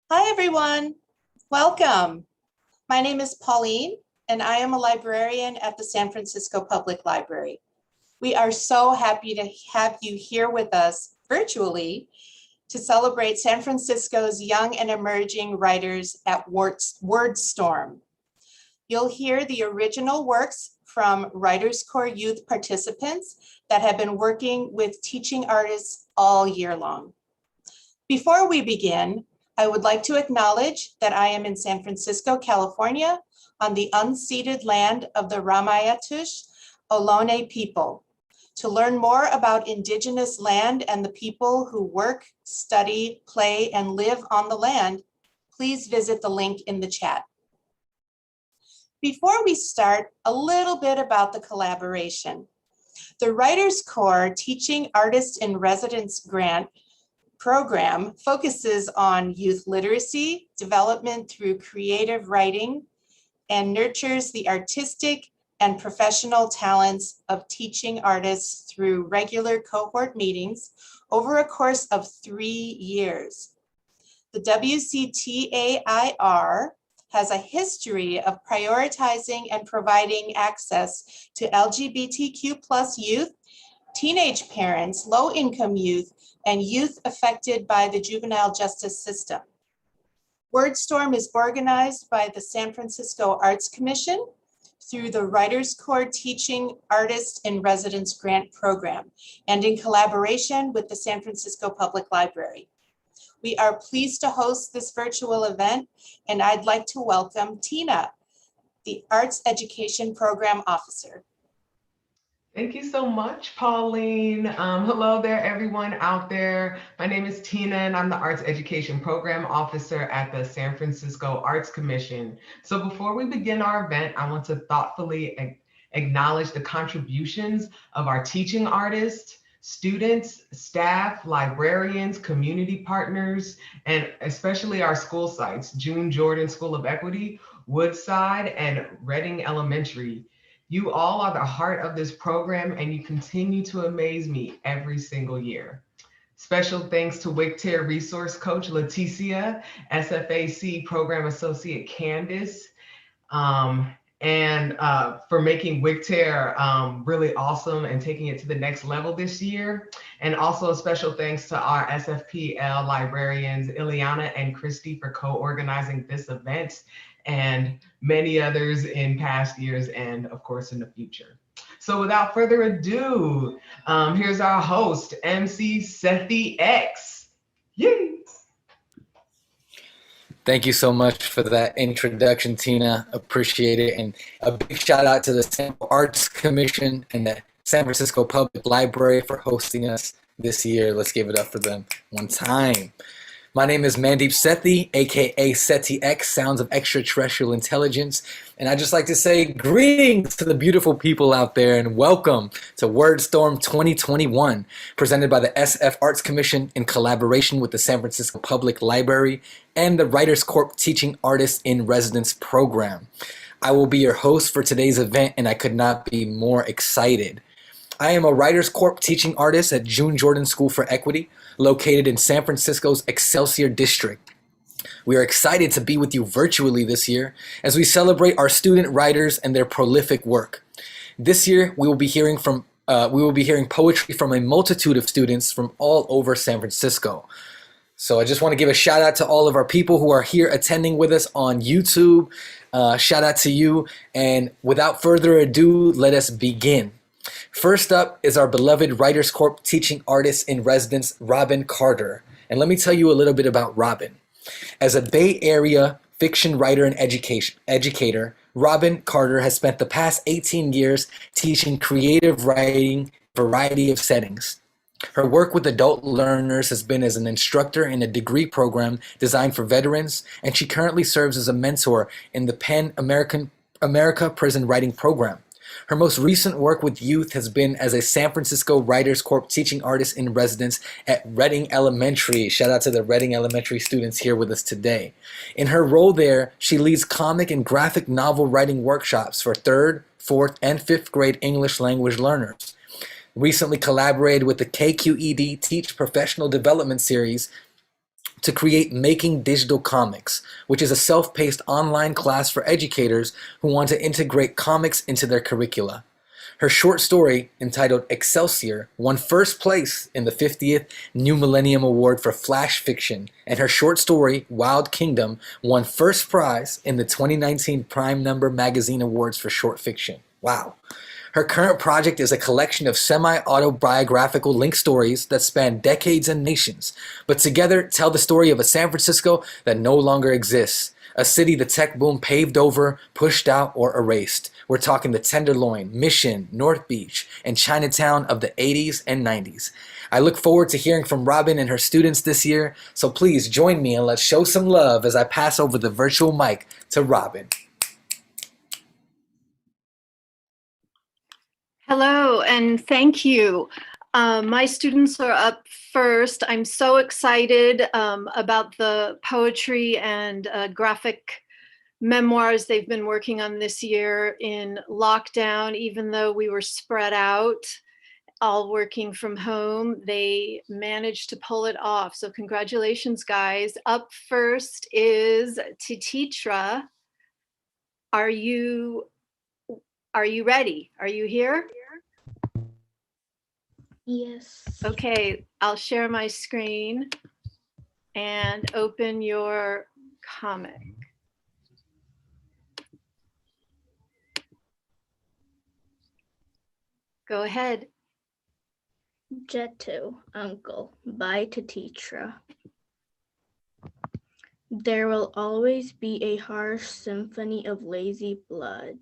Hi, everyone. Welcome. My name is Pauline, and I am a librarian at the San Francisco Public Library. We are so happy to have you here with us virtually to celebrate San Francisco's young and emerging writers at Wordstorm. You'll hear the original works from WritersCorps youth participants that have been working with teaching artists all year long. Before we begin, I would like to acknowledge that I am in San Francisco, California, on the unceded land of the Ramaytush Ohlone people. To learn more about Indigenous land and the people who work, study, play, and live on the land, please visit the link in the chat. Before we start, a little bit about the collaboration. The WritersCorps Teaching Artist in Residence Grant program focuses on youth literacy, development through creative writing, and nurtures the artistic and professional talents of teaching artists through regular cohort meetings over a course of 3 years. The WCTAIR has a history of prioritizing and providing access to LGBTQ+ youth, teenage parents, low-income youth, and youth affected by the juvenile justice system. Wordstorm is organized by the San Francisco Arts Commission through the WritersCorps Teaching Artist in Residence Grant Program and in collaboration with the San Francisco Public Library. We are pleased to host this virtual event, and I'd like to welcome Tina, the Arts Education Program Officer. Thank you so much, Pauline. Hello there, everyone out there. My name is Tina, and I'm the Arts Education Program Officer at the San Francisco Arts Commission. So before we begin our event, I want to thoughtfully acknowledge the contributions of our teaching artists, students, staff, librarians, community partners, and especially our school sites, June Jordan School of Equity, Woodside, and Reading Elementary. You all are the heart of this program, and you continue to amaze me every single year. Special thanks to WCTAIR Resource Coach Leticia, SFAC Program Associate Candace, and for making WCTAIR really awesome and taking it to the next level this year. And also a special thanks to our SFPL librarians, Ileana and Christy, for co-organizing this event, and many others in past years and of course in the future. So without further ado, here's our host, MC Sethi X. Yay! Thank you so much for that introduction, Tina. Appreciate it. And a big shout out to the San Arts Commission and the San Francisco Public Library for hosting us this year. Let's give it up for them one time. My name is Mandeep Sethi, aka Sethi X, Sounds of Extraterrestrial Intelligence, and I'd just like to say greetings to the beautiful people out there and welcome to Wordstorm 2021, presented by the SF Arts Commission in collaboration with the San Francisco Public Library and the WritersCorps Teaching Artists in Residence program. I will be your host for today's event, and I could not be more excited. I am a WritersCorps teaching artist at June Jordan School for Equity, located in San Francisco's Excelsior District. We are excited to be with you virtually this year as we celebrate our student writers and their prolific work. This year, we will be hearing poetry from a multitude of students from all over San Francisco. So I just want to give a shout out to all of our people who are here attending with us on YouTube. Shout out to you. And without further ado, let us begin. First up is our beloved WritersCorps teaching artist in residence, Robin Carter. And let me tell you a little bit about Robin. As a Bay Area fiction writer and educator, Robin Carter has spent the past 18 years teaching creative writing in a variety of settings. Her work with adult learners has been as an instructor in a degree program designed for veterans, and she currently serves as a mentor in the Pan America Prison Writing Program. Her most recent work with youth has been as a San Francisco WritersCorps teaching artist in residence at Reading Elementary. Shout out to the Reading Elementary students here with us today. In her role there, she leads comic and graphic novel writing workshops for 3rd, 4th, and 5th grade English language learners. Recently collaborated with the KQED Teach Professional Development Series to create Making Digital Comics, which is a self-paced online class for educators who want to integrate comics into their curricula. Her short story, entitled Excelsior, won first place in the 50th New Millennium Award for Flash Fiction, and her short story, Wild Kingdom, won first prize in the 2019 Prime Number Magazine Awards for Short Fiction. Wow. Her current project is a collection of semi-autobiographical linked stories that span decades and nations, but together tell the story of a San Francisco that no longer exists, a city the tech boom paved over, pushed out, or erased. We're talking the Tenderloin, Mission, North Beach, and Chinatown of the 80s and 90s. I look forward to hearing from Robin and her students this year, so please join me and let's show some love as I pass over the virtual mic to Robin. Hello, and thank you. My students are up first. I'm so excited about the poetry and graphic memoirs they've been working on this year in lockdown. Even though we were spread out, all working from home, they managed to pull it off. So congratulations, guys. Up first is Titra. Are you ready? Are you here? Yes. Okay, I'll share my screen and open your comic. Go ahead. Jet to Uncle by Titra. There will always be a harsh symphony of lazy blood,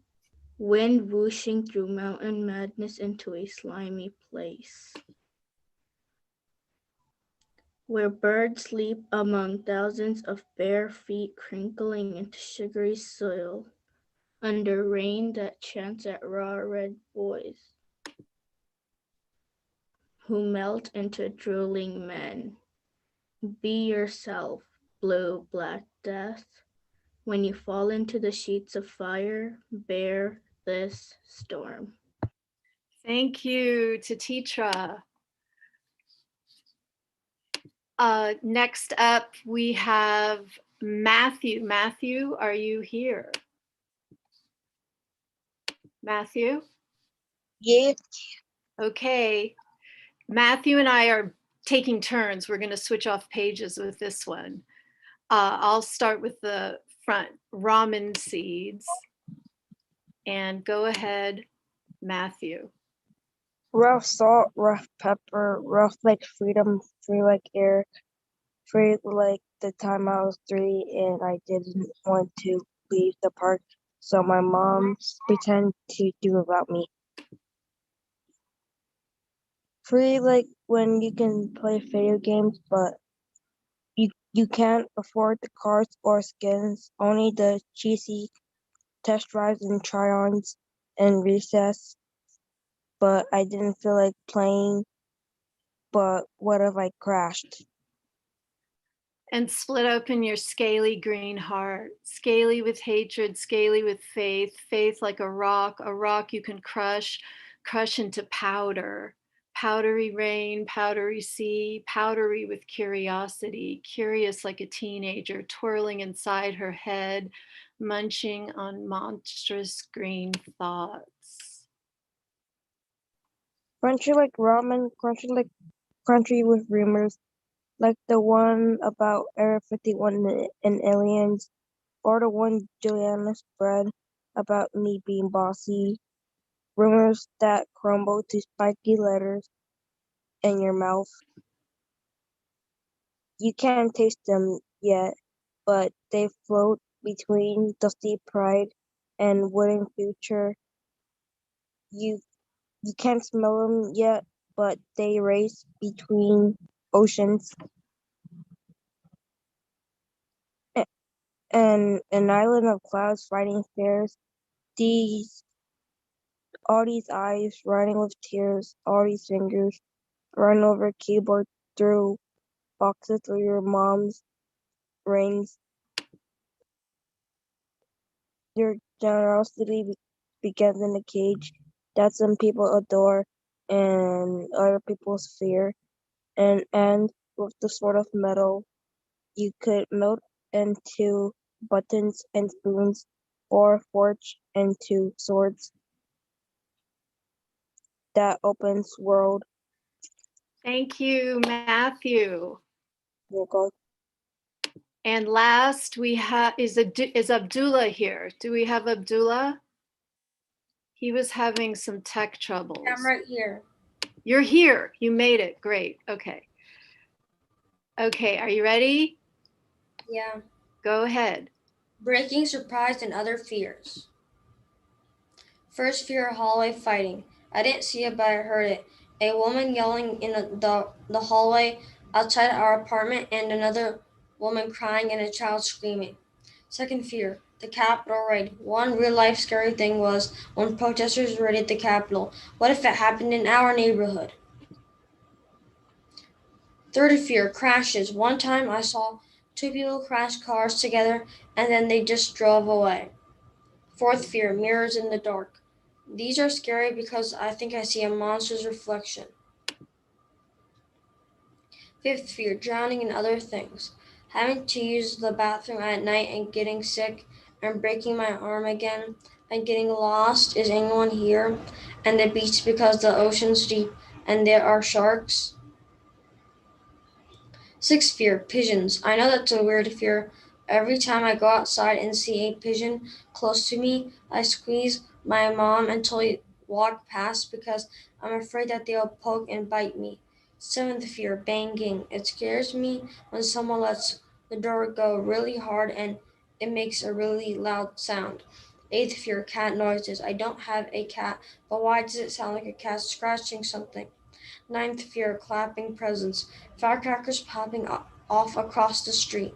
wind whooshing through mountain madness into a slimy place, where birds leap among thousands of bare feet crinkling into sugary soil, under rain that chants at raw red boys, who melt into drooling men. Be yourself, blue black death. When you fall into the sheets of fire, bear this storm. Thank you to Titra. Next up, we have Matthew. Matthew, are you here? Matthew? Yeah. Okay. Matthew and I are taking turns. We're going to switch off pages with this one. I'll start with the front, ramen seeds. And go ahead, Matthew. Rough salt, rough pepper, rough like freedom, free like air, free like the time I was 3 and I didn't want to leave the park, so my mom pretended to do about me. Free like when you can play video games, but you can't afford the cars or skins, only the cheesy test drives and try-ons and recess. But I didn't feel like playing, but what if I crashed? And split open your scaly green heart, scaly with hatred, scaly with faith, faith like a rock you can crush into powder, powdery rain, powdery sea, powdery with curiosity, curious like a teenager, twirling inside her head, munching on monstrous green thoughts. Crunchy like ramen, crunchy with rumors, like the one about Area 51 and aliens, or the one Juliana spread about me being bossy. Rumors that crumble to spiky letters in your mouth. You can't taste them yet, but they float between dusty pride and wooden future. You can't smell them yet, but they race between oceans. And an island of clouds fighting stairs. All these eyes running with tears, all these fingers run over keyboard through boxes through your mom's rings. Your generosity begins in a cage that some people adore and other people's fear, and ends with the sword of metal you could melt into buttons and spoons or forge into swords. That opens world. Thank you, Matthew. We'll go. And last we have is Abdullah here. Do we have Abdullah? He was having some tech troubles. I'm right here. You're here. You made it. Great. Okay. Okay, are you ready? Yeah. Go ahead. Breaking, surprise, and other fears. First fear, hallway fighting. I didn't see it, but I heard it. A woman yelling in the hallway outside our apartment, and another woman crying and a child screaming. Second fear, the Capitol raid. One real life scary thing was when protesters raided the Capitol. What if it happened in our neighborhood? Third fear, crashes. One time I saw two people crash cars together and then they just drove away. Fourth fear, mirrors in the dark. These are scary because I think I see a monster's reflection. Fifth fear, drowning in other things. Having to use the bathroom at night and getting sick and breaking my arm again and getting lost. Is anyone here? And the beach because the ocean's deep and there are sharks. Sixth fear, pigeons. I know that's a weird fear. Every time I go outside and see a pigeon close to me, I squeeze my mom until we walk past because I'm afraid that they'll poke and bite me. Seventh fear, banging. It scares me when someone lets the door go really hard and it makes a really loud sound. Eighth fear, cat noises. I don't have a cat, but why does it sound like a cat scratching something? Ninth fear, clapping presents. Firecrackers popping off across the street.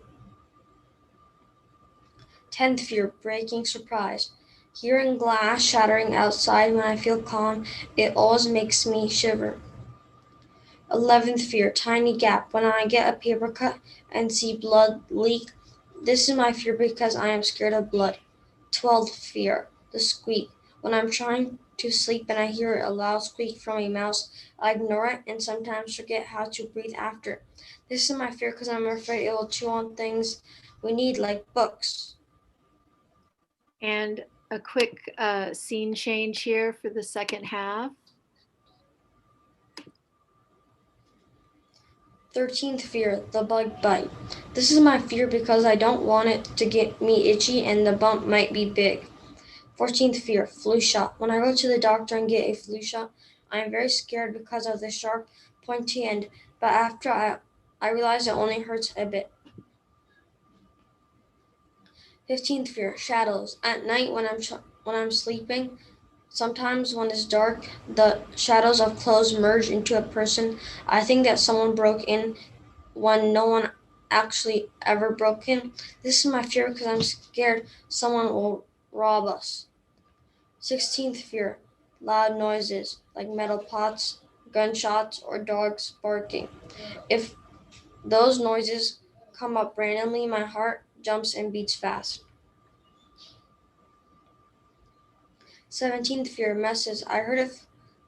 10th fear, breaking surprise. Hearing glass shattering outside when I feel calm, it always makes me shiver. 11th fear, tiny gap. When I get a paper cut and see blood leak, this is my fear because I am scared of blood. 12th fear, the squeak. When I'm trying to sleep and I hear a loud squeak from a mouse, I ignore it and sometimes forget how to breathe after. This is my fear because I'm afraid it will chew on things we need like books. And a quick scene change here for the second half. 13th fear, the bug bite. This is my fear because I don't want it to get me itchy and the bump might be big. 14th fear, flu shot. When I go to the doctor and get a flu shot, I am very scared because of the sharp, pointy end, but after I realize it only hurts a bit. 15th fear, shadows. At night when I'm sleeping, sometimes when it's dark, the shadows of clothes merge into a person. I think that someone broke in when no one actually ever broke in. This is my fear because I'm scared someone will rob us. 16th fear, loud noises like metal pots, gunshots, or dogs barking. If those noises come up randomly, my heart jumps and beats fast. 17th fear, messes. I heard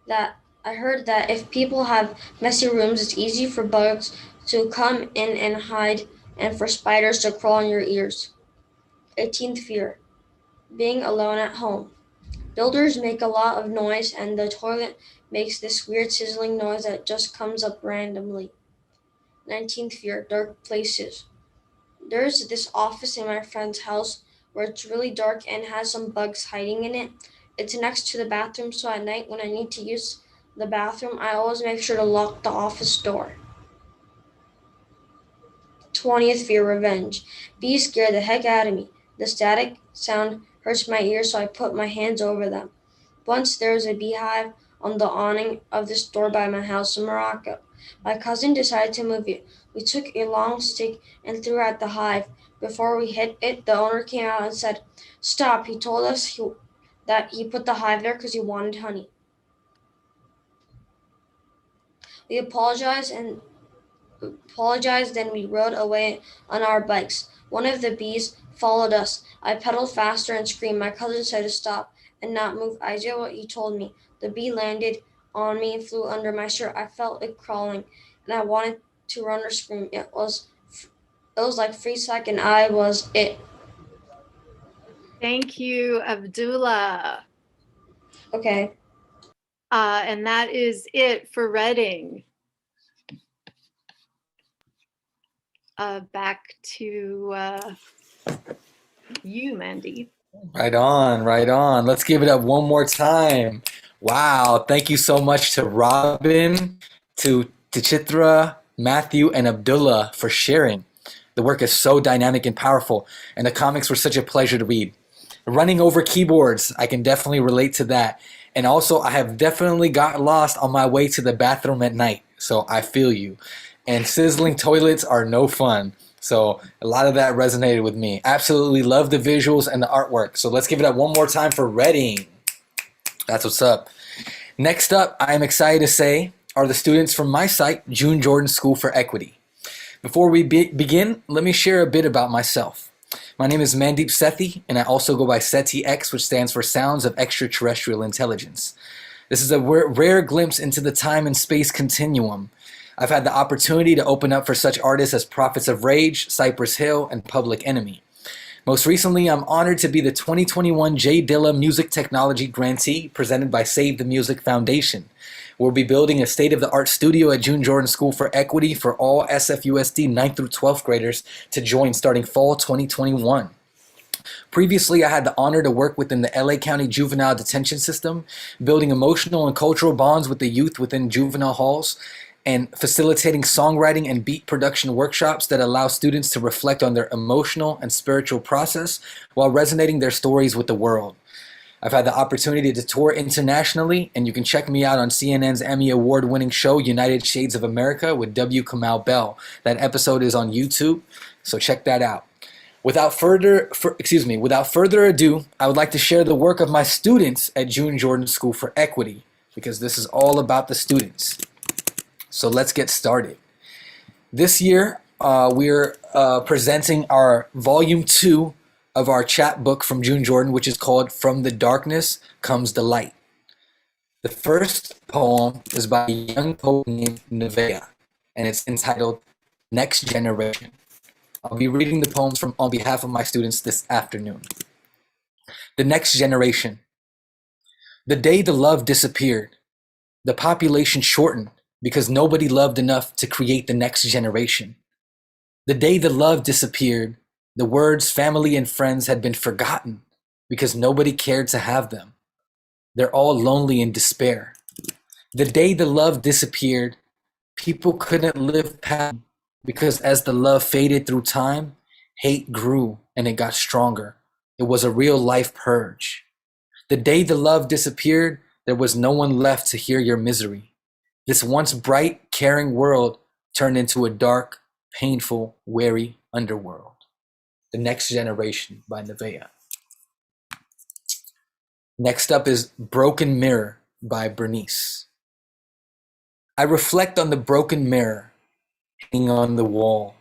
that if people have messy rooms, it's easy for bugs to come in and hide and for spiders to crawl in your ears. 18th fear, being alone at home. Builders make a lot of noise and the toilet makes this weird sizzling noise that just comes up randomly. 19th fear, dark places. There's this office in my friend's house where it's really dark and has some bugs hiding in it. It's next to the bathroom, so at night when I need to use the bathroom, I always make sure to lock the office door. 20th fear, revenge. Bees scare the heck out of me. The static sound hurts my ears, so I put my hands over them. Once there was a beehive on the awning of this door by my house in Morocco. My cousin decided to move it. We took a long stick and threw at the hive. Before we hit it, the owner came out and said, "Stop." He told us that he put the hive there because he wanted honey. We apologized, then we rode away on our bikes. One of the bees followed us. I pedaled faster and screamed. My cousin said to stop and not move. I did what he told me. The bee landed on me and flew under my shirt. I felt it crawling, and I wanted to run or scream. It was It was like 3 second. I was it. Thank you, Abdullah. Okay. And that is it for Reading. Back to you, Mandy. Right on, right on. Let's give it up one more time. Wow. Thank you so much to Robin, to Titra, Matthew, and Abdullah for sharing. The work is so dynamic and powerful, and the comics were such a pleasure to read. Running over keyboards, I can definitely relate to that. And also, I have definitely got lost on my way to the bathroom at night, so I feel you. And sizzling toilets are no fun. So a lot of that resonated with me. Absolutely love the visuals and the artwork. So let's give it up one more time for Reading. That's what's up. Next up, I am excited to say, are the students from my site, June Jordan School for Equity. Before we begin, let me share a bit about myself. My name is Mandeep Sethi, and I also go by SETI-X, which stands for Sounds of Extraterrestrial Intelligence. This is a rare glimpse into the time and space continuum. I've had the opportunity to open up for such artists as Prophets of Rage, Cypress Hill, and Public Enemy. Most recently, I'm honored to be the 2021 J. Dilla Music Technology Grantee presented by Save the Music Foundation. We'll be building a state-of-the-art studio at June Jordan School for Equity for all SFUSD 9th through 12th graders to join starting fall 2021. Previously, I had the honor to work within the LA County Juvenile Detention System, building emotional and cultural bonds with the youth within juvenile halls, and facilitating songwriting and beat production workshops that allow students to reflect on their emotional and spiritual process while resonating their stories with the world. I've had the opportunity to tour internationally, and you can check me out on CNN's Emmy Award-winning show, United Shades of America, with W. Kamau Bell. That episode is on YouTube, so check that out. Without further ado, I would like to share the work of my students at June Jordan School for Equity, because this is all about the students. So let's get started. This year, we're presenting our volume 2 of our chapbook from June Jordan, which is called From the Darkness Comes the Light. The first poem is by a young poet named Nevaeh, and it's entitled Next Generation. I'll be reading the poems on behalf of my students this afternoon. The next generation. The day the love disappeared, the population shortened, because nobody loved enough to create the next generation. The day the love disappeared, the words family and friends had been forgotten because nobody cared to have them. They're all lonely in despair. The day the love disappeared, people couldn't live past because as the love faded through time, hate grew and it got stronger. It was a real life purge. The day the love disappeared, there was no one left to hear your misery. This once bright, caring world turned into a dark, painful, weary underworld. The Next Generation by Nevaeh. Next up is Broken Mirror by Bernice. I reflect on the broken mirror hanging on the wall.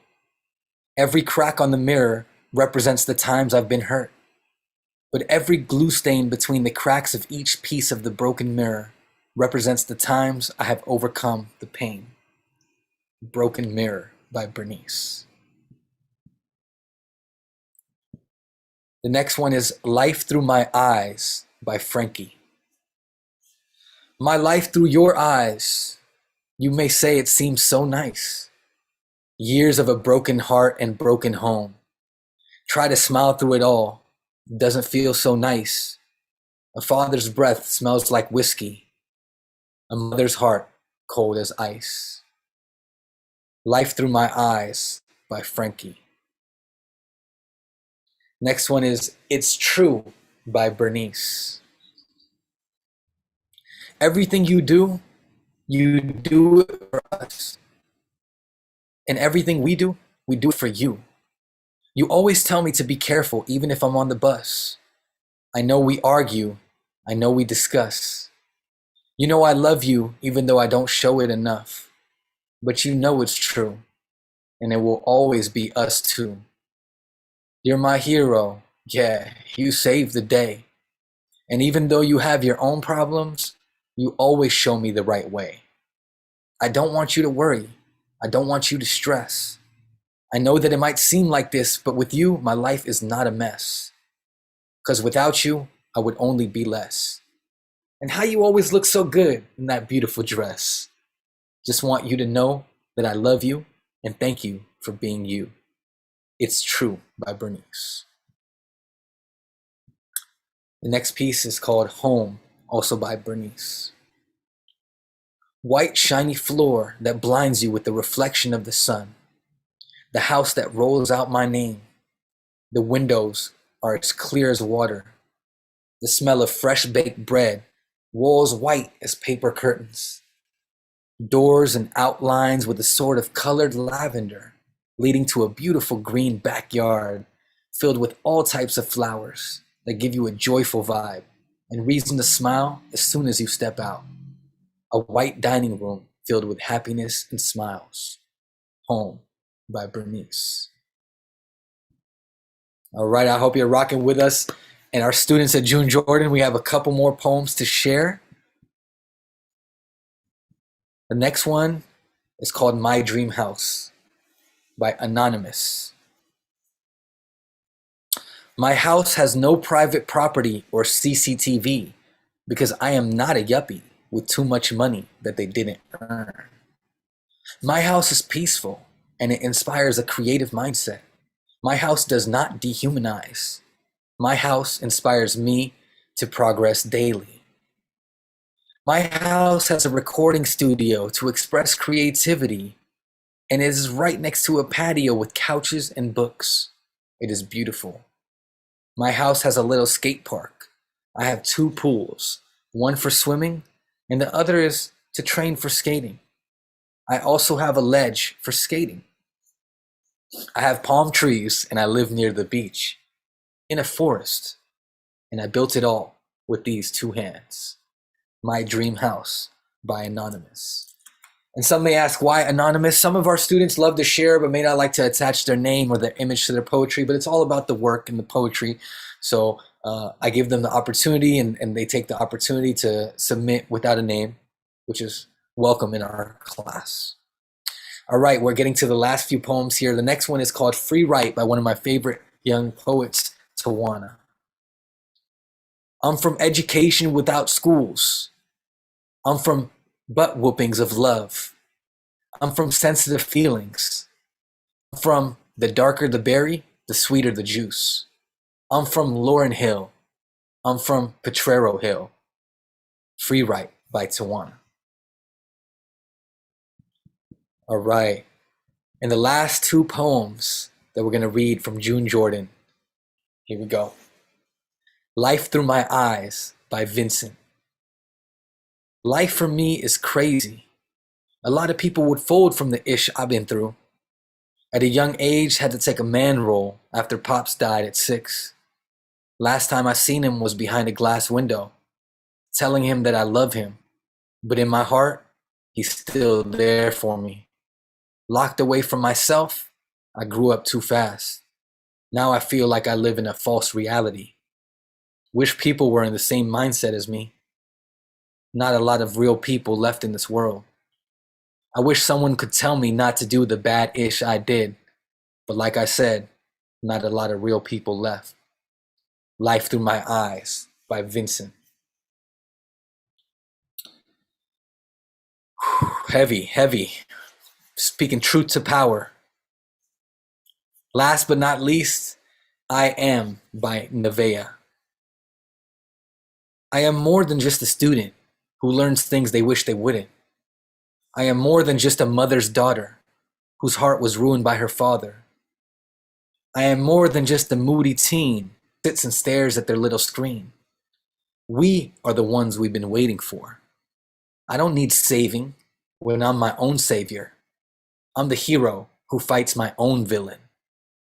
Every crack on the mirror represents the times I've been hurt. But every glue stain between the cracks of each piece of the broken mirror represents the times I have overcome the pain. Broken Mirror by Bernice. The next one is Life Through My Eyes by Frankie. My life through your eyes. You may say it seems so nice. Years of a broken heart and broken home. Try to smile through it all. Doesn't feel so nice. A father's breath smells like whiskey. A mother's heart, cold as ice. Life Through My Eyes by Frankie. Next one is It's True by Bernice. Everything you do it for us. And everything we do it for you. You always tell me to be careful even if I'm on the bus. I know we argue. I know we discuss. You know I love you even though I don't show it enough. But you know it's true, and it will always be us two. You're my hero, yeah, you saved the day. And even though you have your own problems, you always show me the right way. I don't want you to worry. I don't want you to stress. I know that it might seem like this, but with you, my life is not a mess. Because without you, I would only be less. And how you always look so good in that beautiful dress. Just want you to know that I love you and thank you for being you. It's True by Bernice. The next piece is called Home, also by Bernice. White shiny floor that blinds you with the reflection of the sun. The house that rolls out my name. The windows are as clear as water. The smell of fresh baked bread. Walls white as paper curtains. Doors and outlines with a sort of colored lavender, leading to a beautiful green backyard filled with all types of flowers that give you a joyful vibe and reason to smile as soon as you step out. A white dining room filled with happiness and smiles. Home by Bernice. All right, I hope you're rocking with us. And our students at June Jordan, we have a couple more poems to share. The next one is called My Dream House by Anonymous. My house has no private property or CCTV because I am not a yuppie with too much money that they didn't earn. My house is peaceful and it inspires a creative mindset. My house does not dehumanize. My house inspires me to progress daily. My house has a recording studio to express creativity, and it is right next to a patio with couches and books. It is beautiful. My house has a little skate park. I have 2 pools, one for swimming and the other is to train for skating. I also have a ledge for skating. I have palm trees and I live near the beach in a forest, and I built it all with these 2 hands. My Dream House by Anonymous. And some may ask, why Anonymous? Some of our students love to share but may not like to attach their name or their image to their poetry, but it's all about the work and the poetry. So I give them the opportunity and they take the opportunity to submit without a name, which is welcome in our class. All right, we're getting to the last few poems here. The next one is called Free Write by one of my favorite young poets, Tawana. I'm from education without schools. I'm from butt whoopings of love. I'm from sensitive feelings. I'm from the darker the berry, the sweeter the juice. I'm from Laurel Hill. I'm from Potrero Hill. Free Write by Tawana. All right. And the last 2 poems that we're going to read from June Jordan. Here we go. Life Through My Eyes by Vincent. Life for me is crazy. A lot of people would fold from the ish I've been through. At a young age, had to take a man role after Pops died at 6. Last time I seen him was behind a glass window, telling him that I love him. But in my heart, he's still there for me. Locked away from myself, I grew up too fast. Now I feel like I live in a false reality. Wish people were in the same mindset as me. Not a lot of real people left in this world. I wish someone could tell me not to do the bad ish I did. But like I said, not a lot of real people left. Life Through My Eyes by Vincent. Heavy, heavy. Speaking truth to power. Last but not least, I Am by Nevaeh. I am more than just a student who learns things they wish they wouldn't. I am more than just a mother's daughter whose heart was ruined by her father. I am more than just a moody teen who sits and stares at their little screen. We are the ones we've been waiting for. I don't need saving when I'm my own savior. I'm the hero who fights my own villain.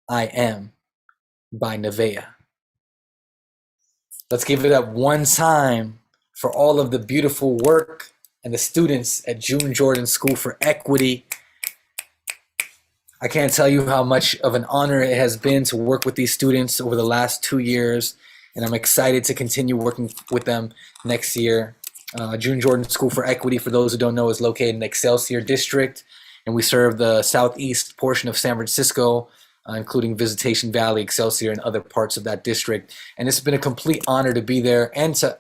I Am by Nevaeh. Let's give it up one time for all of the beautiful work and the students at June Jordan School for Equity. I can't tell you how much of an honor it has been to work with these students over the last 2 years, and I'm excited to continue working with them next year. June Jordan School for Equity, for those who don't know, is located in Excelsior District, and we serve the southeast portion of San Francisco, including Visitation Valley, Excelsior, and other parts of that district. And it's been a complete honor to be there and to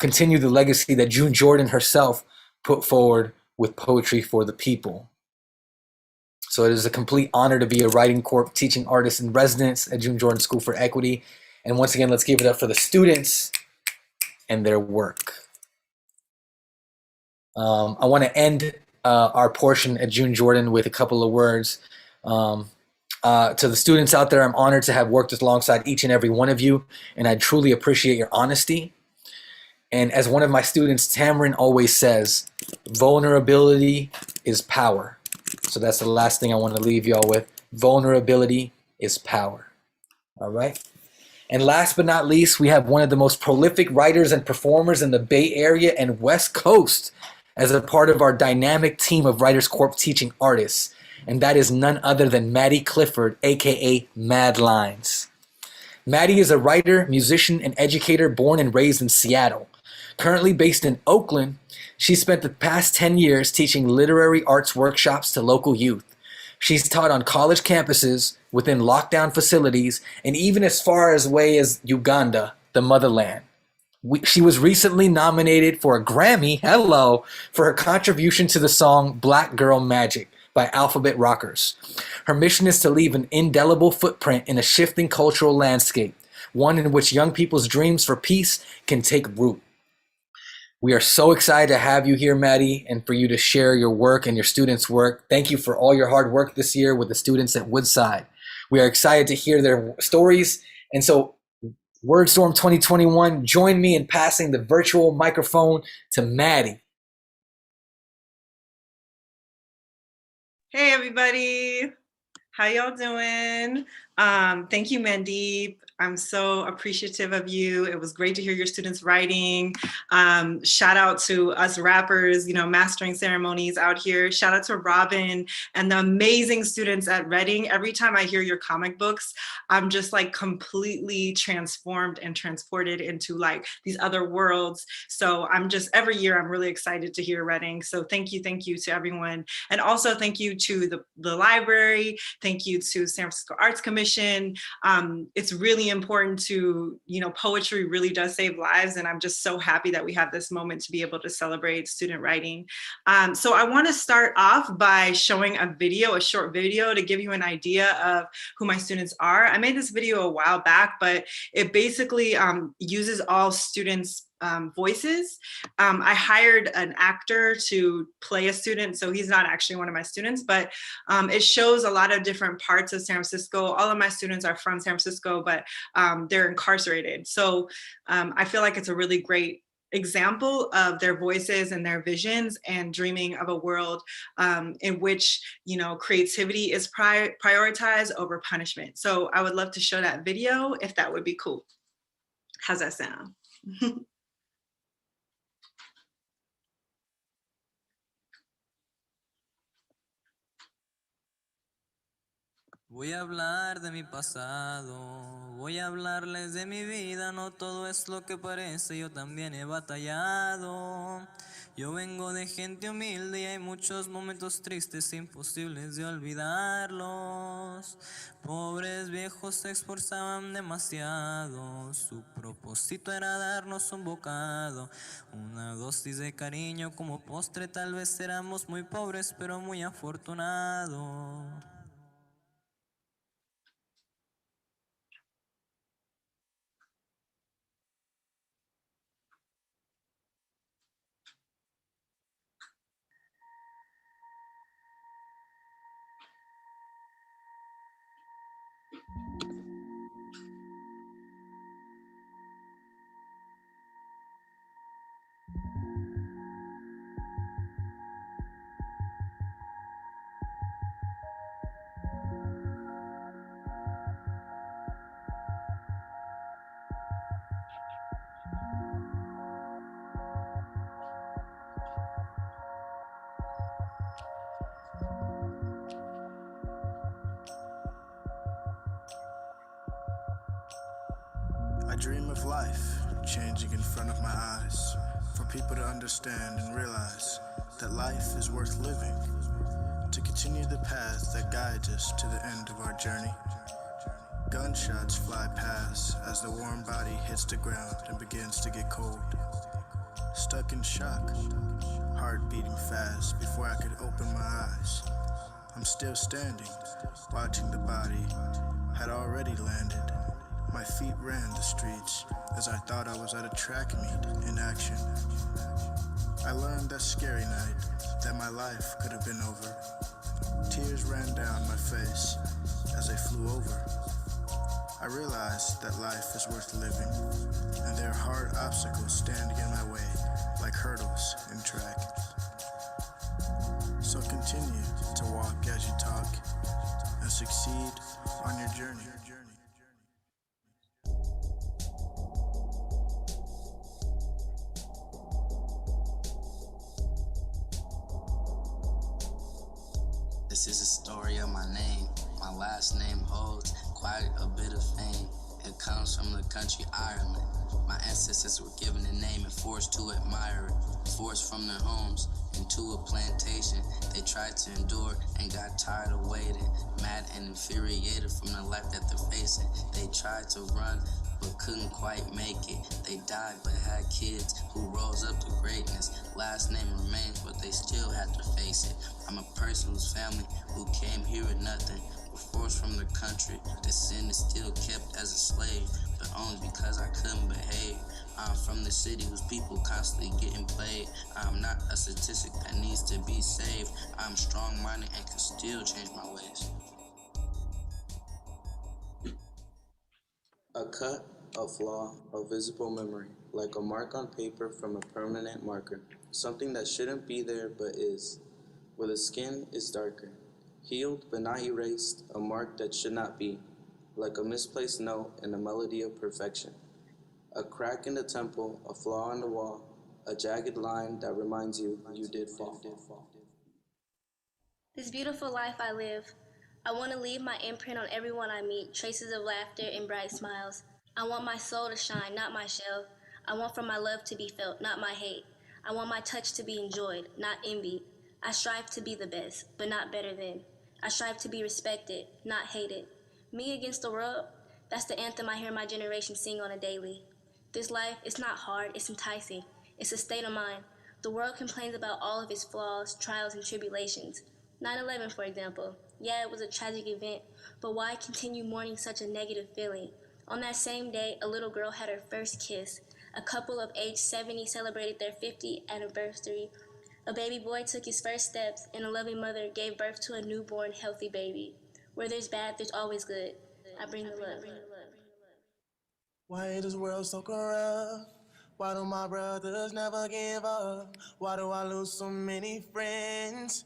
continue the legacy that June Jordan herself put forward with Poetry for the People. So it is a complete honor to be a WritersCorps teaching artist in residence at June Jordan School for Equity. And once again, let's give it up for the students and their work. I want to end our portion at June Jordan with a couple of words. To the students out there, I'm honored to have worked alongside each and every one of you, and I truly appreciate your honesty. And as one of my students, Tamron, always says, vulnerability is power. So that's the last thing I want to leave y'all with. Vulnerability is power. All right. And last but not least, we have one of the most prolific writers and performers in the Bay Area and West Coast as a part of our dynamic team of WritersCorps teaching artists. And that is none other than Maddie Clifford, aka Mad Lines. Maddie is a writer, musician, and educator born and raised in Seattle. Currently based in Oakland, she spent the past 10 years teaching literary arts workshops to local youth. She's taught on college campuses, within lockdown facilities, and even as far away as Uganda, the motherland. She was recently nominated for a Grammy, for her contribution to the song Black Girl Magic by Alphabet Rockers. Her mission is to leave an indelible footprint in a shifting cultural landscape, one in which young people's dreams for peace can take root. We are so excited to have you here, Maddie, and for you to share your work and your students' work. Thank you for all your hard work this year with the students at Woodside. We are excited to hear their stories. And so, Wordstorm 2021, join me in passing the virtual microphone to Maddie. Hey, everybody. How y'all doing? Thank you, Mandeep. I'm so appreciative of you. It was great to hear your students writing. Shout out to us rappers, mastering ceremonies out here. Shout out to Robin and the amazing students at Reading. Every time I hear your comic books, I'm just like completely transformed and transported into like these other worlds. So every year I'm really excited to hear Reading. So thank you to everyone. And also thank you to the library. Thank you to San Francisco Arts Commission. It's really important to, poetry really does save lives. And I'm just so happy that we have this moment to be able to celebrate student writing. So I want to start off by showing a short video to give you an idea of who my students are. I made this video a while back, but it basically uses all students' voices. I hired an actor to play a student, so he's not actually one of my students, but it shows a lot of different parts of San Francisco. All of my students are from San Francisco, but they're incarcerated. So I feel like it's a really great example of their voices and their visions and dreaming of a world in which, creativity is prioritized over punishment. So I would love to show that video if that would be cool. How's that sound? Voy a hablar de mi pasado, voy a hablarles de mi vida, no todo es lo que parece, yo también he batallado. Yo vengo de gente humilde y hay muchos momentos tristes, imposibles de olvidarlos. Pobres viejos se esforzaban demasiado, su propósito era darnos un bocado, una dosis de cariño como postre, tal vez éramos muy pobres pero muy afortunados. I dream of life changing in front of my eyes, for people to understand and realize that life is worth living. to continue the path that guides us to the end of our journey. Gunshots fly past as the warm body hits the ground and begins to get cold. Stuck in shock, heart beating fast before I could open my eyes. I'm still standing, watching the body had already landed. My feet ran the streets as I thought I was at a track meet in action. I learned that scary night that my life could have been over. Tears ran down my face as I flew over. I realized that life is worth living, and there are hard obstacles standing in my way, like hurdles in track. So continue to walk as you talk, and succeed on your journey. This is a story of my name. My last name holds quite a bit of fame. It comes from the country Ireland. My ancestors were given a name and forced to admire it. Forced from their homes into a plantation. They tried to endure and got tired of waiting. Mad and infuriated from the life that they're facing. They tried to run but couldn't quite make it. They died but had kids who rose up to greatness. Last name remains, but they still had to face it. I'm a person whose family who came here with nothing. Forced from the country, the sin is still kept as a slave, but only because I couldn't behave. I'm from the city whose people constantly getting played. I'm not a statistic that needs to be saved. I'm strong-minded and can still change my ways. A cut, a flaw, a visible memory, like a mark on paper from a permanent marker. Something that shouldn't be there but is, where the skin is darker. Healed but not erased, a mark that should not be, like a misplaced note in a melody of perfection. A crack in the temple, a flaw in the wall, a jagged line that reminds you did fall. This beautiful life I live, I want to leave my imprint on everyone I meet, traces of laughter and bright smiles. I want my soul to shine, not my shell. I want for my love to be felt, not my hate. I want my touch to be enjoyed, not envied. I strive to be the best, but not better than. I strive to be respected, not hated. Me against the world, that's the anthem I hear my generation sing on a daily. This life, it's not hard, it's enticing. It's a state of mind. The world complains about all of its flaws, trials, and tribulations. 9/11, for example. Yeah, it was a tragic event, but why continue mourning such a negative feeling? On that same day, a little girl had her first kiss. A couple of age 70 celebrated their 50th anniversary. A baby boy took his first steps, and a loving mother gave birth to a newborn, healthy baby. Where there's bad, there's always good. I bring the love. Why is this world so corrupt? Why do my brothers never give up? Why do I lose so many friends?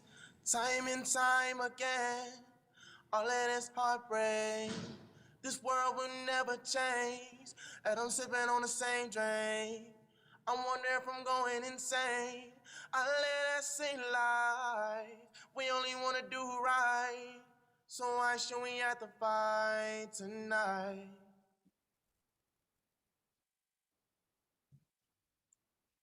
Time and time again, all of this heartbreak. This world will never change, and I'm sipping on the same drink. I'm wondering if I'm going insane. I let that sing life. We only wanna do right, so why should we have to fight tonight?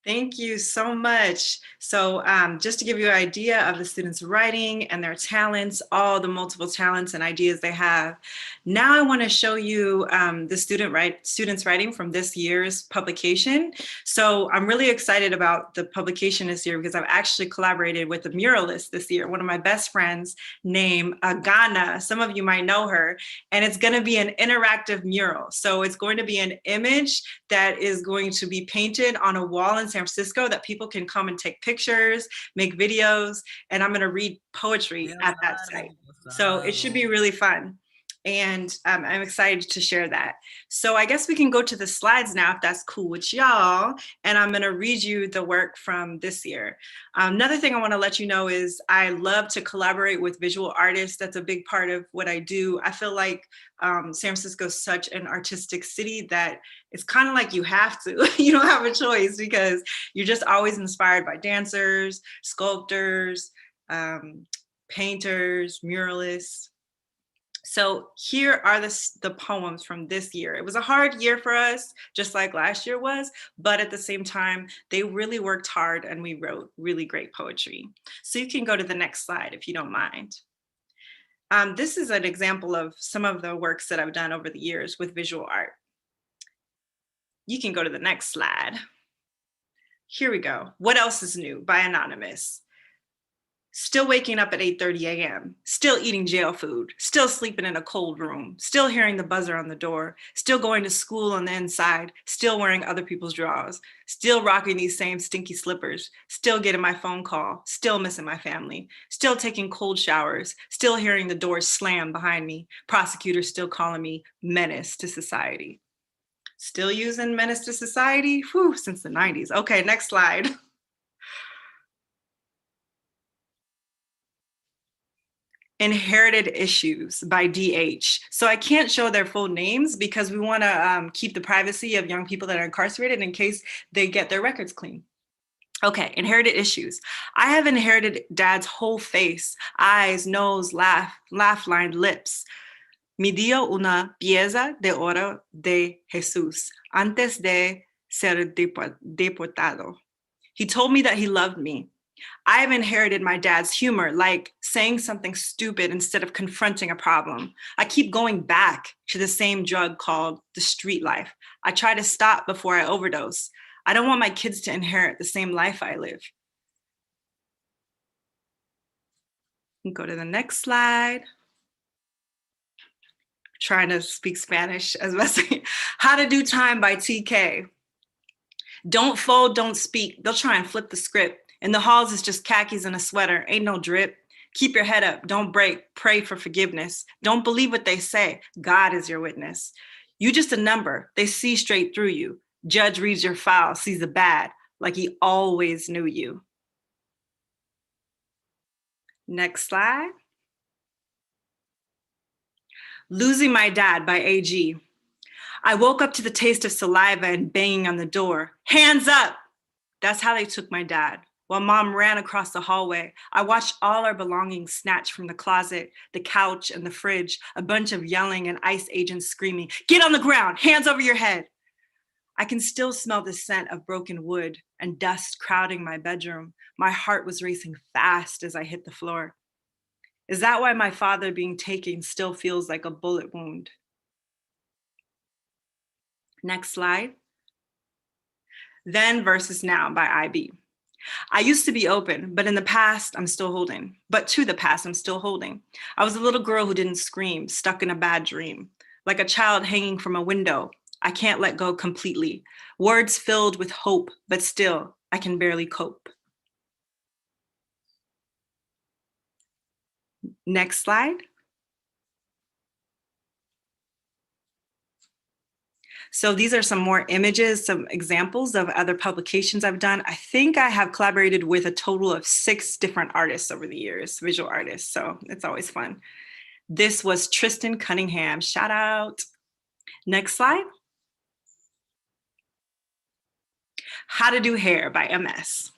Thank you so much. So just to give you an idea of the students' writing and their talents, all the multiple talents and ideas they have. Now I want to show you the students' writing from this year's publication. So I'm really excited about the publication this year because I've actually collaborated with a muralist this year, one of my best friends named Agana. Some of you might know her, and it's going to be an interactive mural. So it's going to be an image that is going to be painted on a wall in San Francisco that people can come and take pictures, make videos, and I'm going to read poetry at that site. So it should be really fun. And I'm excited to share that. So I guess we can go to the slides now, if that's cool with y'all. And I'm going to read you the work from this year. Another thing I want to let you know is I love to collaborate with visual artists. That's a big part of what I do. I feel like San Francisco is such an artistic city that it's kind of like you have to. You don't have a choice because you're just always inspired by dancers, sculptors, painters, muralists. So here are the poems from this year. It was a hard year for us, just like last year was, but at the same time, they really worked hard and we wrote really great poetry. So you can go to the next slide if you don't mind. This is an example of some of the works that I've done over the years with visual art. You can go to the next slide. Here we go. What else is new by Anonymous? Still waking up at 8:30 a.m., still eating jail food, still sleeping in a cold room, still hearing the buzzer on the door, still going to school on the inside, still wearing other people's drawers, still rocking these same stinky slippers, still getting my phone call, still missing my family, still taking cold showers, still hearing the doors slam behind me, prosecutors still calling me menace to society. Still using menace to society? Whew, since the 90s. Okay, next slide. Inherited Issues by DH. So I can't show their full names because we want to keep the privacy of young people that are incarcerated in case they get their records clean. Okay, inherited issues. I have inherited dad's whole face, eyes, nose, laugh-lined lips. Me dio una pieza de oro de Jesús antes de ser deportado. He told me that he loved me. I have inherited my dad's humor, like saying something stupid instead of confronting a problem. I keep going back to the same drug called the street life. I try to stop before I overdose. I don't want my kids to inherit the same life I live. Go to the next slide. Trying to speak Spanish as best I can. How to Do Time by TK. Don't fold, don't speak. They'll try and flip the script. In the halls, it's just khakis and a sweater. Ain't no drip. Keep your head up. Don't break. Pray for forgiveness. Don't believe what they say. God is your witness. You just a number. They see straight through you. Judge reads your file, sees the bad, like he always knew you. Next slide. Losing My Dad by AG. I woke up to the taste of saliva and banging on the door. Hands up! That's how they took my dad. While mom ran across the hallway, I watched all our belongings snatched from the closet, the couch, and the fridge, a bunch of yelling and ICE agents screaming, "Get on the ground, hands over your head." I can still smell the scent of broken wood and dust crowding my bedroom. My heart was racing fast as I hit the floor. Is that why my father being taken still feels like a bullet wound? Next slide. Then versus Now by IB. I used to be open, but in the past, I'm still holding. But to the past, I'm still holding. I was a little girl who didn't scream, stuck in a bad dream. Like a child hanging from a window, I can't let go completely. Words filled with hope, but still, I can barely cope. Next slide. So these are some more images, some examples of other publications I've done. I think I have collaborated with a total of 6 different artists over the years, visual artists, so it's always fun. This was Tristan Cunningham, shout out. Next slide. How to Do Hair by MS.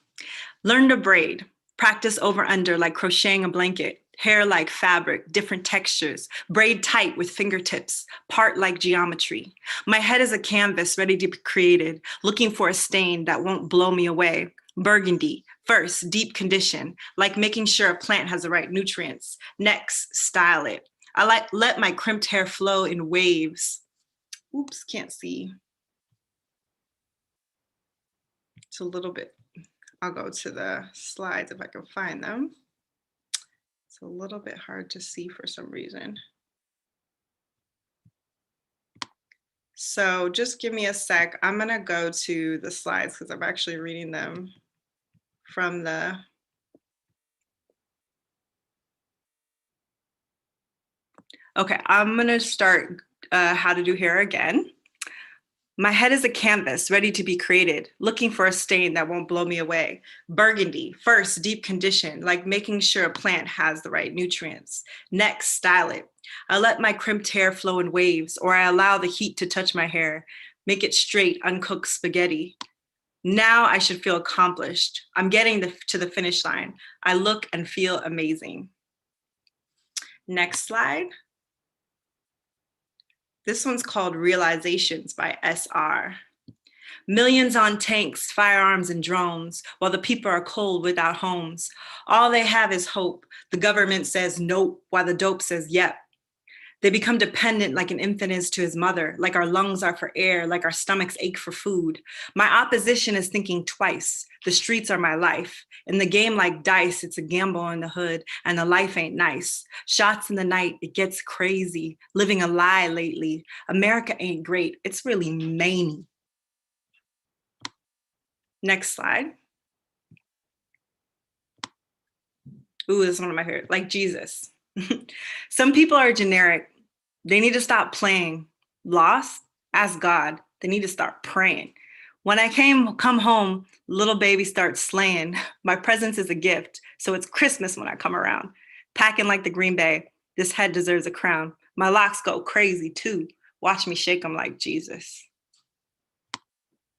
Learn to braid, practice over under like crocheting a blanket, hair like fabric, different textures, braid tight with fingertips, part like geometry. My head is a canvas ready to be created, looking for a stain that won't blow me away. Burgundy, first, deep condition, like making sure a plant has the right nutrients. Next, style it. I let my crimped hair flow in waves. Oops, can't see. It's a little bit, I'll go to the slides if I can find them. It's a little bit hard to see for some reason. So just give me a sec. I'm gonna go to the slides because I'm actually reading them from the, okay, I'm gonna start How to Do Hair again. My head is a canvas ready to be created, looking for a stain that won't blow me away. Burgundy, first, deep condition, like making sure a plant has the right nutrients. Next, style it. I let my crimped hair flow in waves, or I allow the heat to touch my hair, make it straight, uncooked spaghetti. Now I should feel accomplished. I'm getting to the finish line. I look and feel amazing. Next slide. This one's called Realizations by SR. Millions on tanks, firearms, and drones, while the people are cold without homes. All they have is hope. The government says nope, while the dope says yep. They become dependent like an infant is to his mother, like our lungs are for air, like our stomachs ache for food. My opposition is thinking twice. The streets are my life. In the game like dice, it's a gamble in the hood, and the life ain't nice. Shots in the night, it gets crazy. Living a lie lately. America ain't great, it's really maney. Next slide. Ooh, this is one of my favorites, like Jesus. Some people are generic. They need to stop playing. Lost? Ask God. They need to start praying. When I come home, little baby starts slaying. My presence is a gift, so it's Christmas when I come around. Packing like the Green Bay. This head deserves a crown. My locks go crazy too. Watch me shake them like Jesus.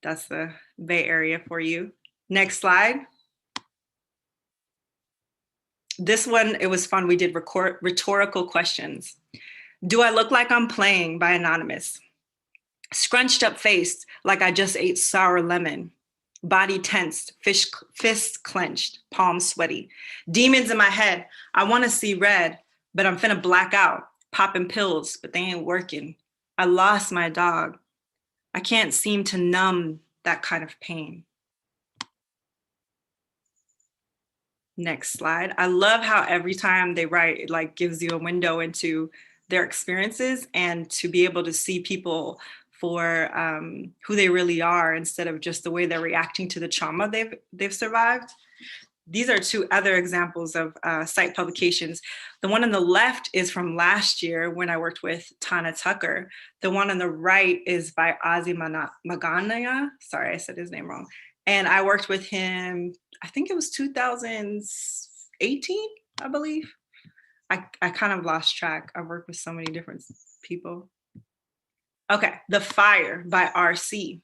That's the Bay Area for you. Next slide. This one, it was fun. We did rhetorical questions. Do I look like I'm playing by Anonymous? Scrunched up face like I just ate sour lemon. Body tensed, fists clenched, palms sweaty. Demons in my head. I want to see red, but I'm finna black out. Popping pills, but they ain't working. I lost my dog. I can't seem to numb that kind of pain. Next slide. I love how every time they write, it like gives you a window into their experiences and to be able to see people for who they really are instead of just the way they're reacting to the trauma they've survived. These are two other examples of site publications. The one on the left is from last year when I worked with Tana Tucker. The one on the right is by Ozzy Magana. Sorry, I said his name wrong. And I worked with him, I think it was 2018, I believe. I kind of lost track. I've worked with so many different people. Okay, The Fire by RC.